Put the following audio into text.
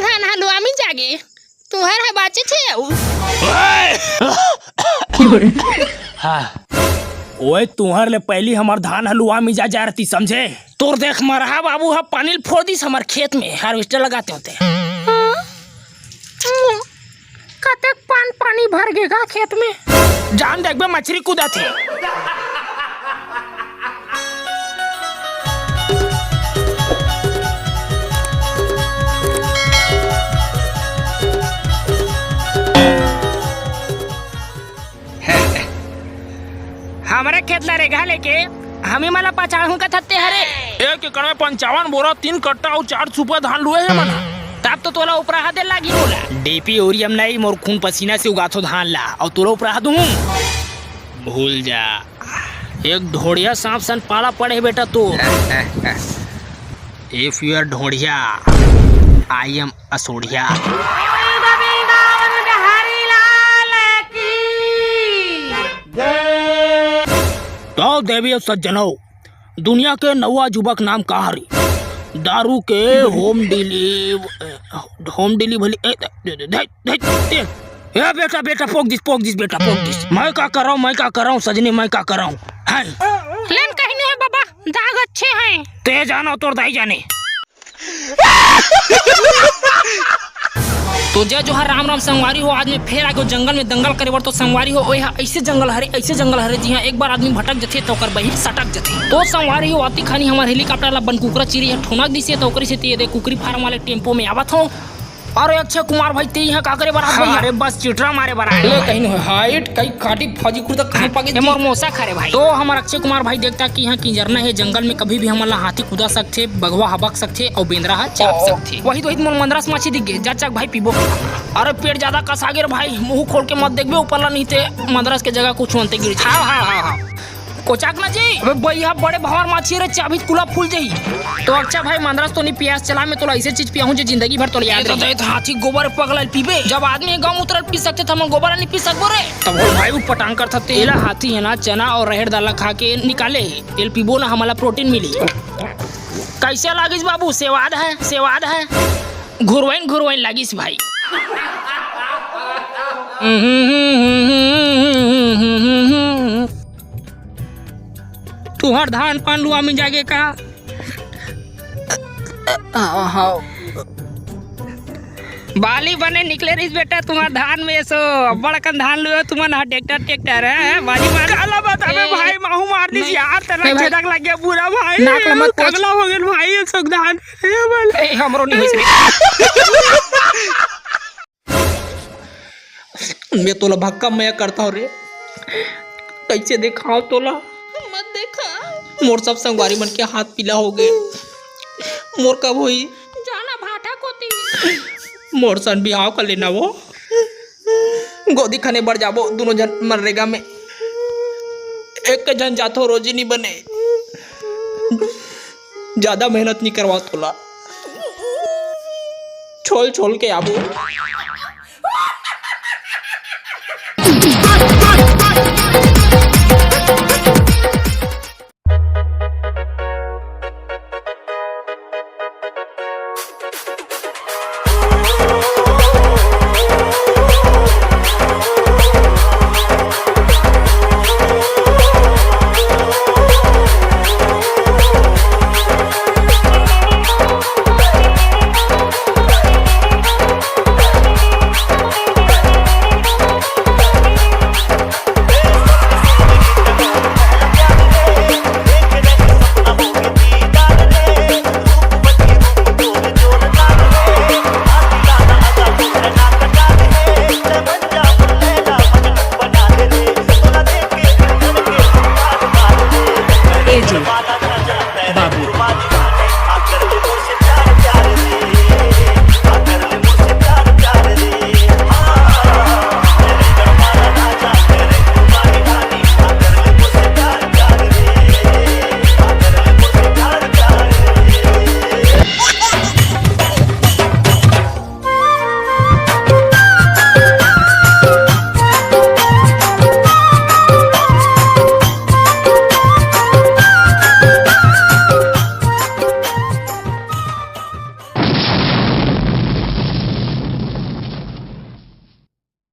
धान हलवा में जागे तुम्हार है बाचे थे हाँ ओए तुहर ले पहली हमार धान हलुआ मिजा जा रही समझे। तोर देख मरहा बाबू हा पानी फोड़ दिस हमार खेत में हार्वेस्टर लगाते होते कतक पानी भर गेगा खेत में जान देख बे मछली कूदा थे। हमारे खेत ला रेगा लेके हमें मला पचाड़ू का थत्ते हरे 1 एकड़ में 55 बोरा 3 कट्टा और 4 सुपा धान लुए है मन। तब तो तोला ऊपर हाथ लागी बोला डीपी ओरियम नहीं मोर खून पसीना से उगाथो धान ला और तोला ऊपर हाथ दूं भूल जा। एक ढोड़िया सांप सन पाला पड़े बेटा तो इफ यू आर ढोड़िया आई एम असोड़िया। तो देवी और सज्जनों दुनिया के नवा युवक नाम का हरी दारू के होम डिलीवरी बेटा बेटा पोक दिस बेटा पोक दिस। मैं क्या कर रहा हूँ सजनी मैं क्या कर रहा हूँ लेन कहीं नहीं है बाबा दाग अच्छे हैं ते जाना तोर दाई जाने। तो जो है राम संगवारी हो आदमी फिर आगे जंगल में दंगल करे बर तो संगवारी हो ऐसे जंगल हरे जी हाँ एक बार आदमी भटक जथे तो कर बहिर सटक जथे तो संगवारी हो आती खानी हमारे हेलीकॉप्टर ला बन कुकरा चिरी है ठोनक दिसे तो ओकरी से ते दे कुकरी फार्म वाले टेम्पो में आवत हो। अरे अक्षय कुमार भाई ते यहाँ का करे बरा भाई अरे बस चिटरा मारे बरा ले कहीं नहीं हाइट कई खाटी फौजी कुर्ता कहां पागे मोर मोसा खरे भाई। तो हमार अक्षय कुमार भाई देखता कि यहाँ किंजरना है जंगल में कभी भी हमला हाथी कूदा सकते बगवा हबक सकते और बेंदरा हा चाप सकते वही तो मोर मंदरस माछी दिख गए जा चक भाई पीबो। अरे पेट ज्यादा कसा गे भाई मुंह खोल के मत देखबे ऊपर ला नहीं थे मंदरस के जगह कुछ होते गिर हाँ कोचाक ना जी अबे भैया बड़े भवर माछी रे चाबी कुला फूल जाई। तो अच्छा भाई मंदरस तो नहीं पियास चला में तो ऐसे चीज पियाऊं जो जिंदगी भर तो याद रहे हाथी गोबर पगल पीबे जब आदमी गांव उतर पी सकते थे हम गोबर नहीं पी सकबो रे तब भाई वो पटांग कर सकते एला हाथी है ना चना और रहेड़ दाला खा के निकाले एल पीबो ना हमारा प्रोटीन मिली। कैसे लागिस बाबू सेवाद है घुरवाइन लागिस भाई। तुहर धान पान लुआ में जागे का बाली बने निकले रही बेटा तुम्हार धान में सो बड़कन धान लुए तुम्हारा ट्रैक्टर है बाली मार काला बतावे भाई माहू मार दी यार तना झटक लग गया पूरा भाई नाक मत पगला हो गेल भाई ये सब धान ए हमरो नहीं होइस मैं तोला भक्का मैं करता हूं रे कैसे दिखाओ तोला मत देखा मोर सब संगवारी मन के हाथ पीला हो गए मोर कब होई जाना भाटा कोती मोर सन बिहाव कर लेना वो गोदी खाने बढ़ जाबो दोनों जन मनरेगा में एक के जन जातो रोजी नहीं बने ज्यादा मेहनत नहीं करवा तोला छोल के आबो।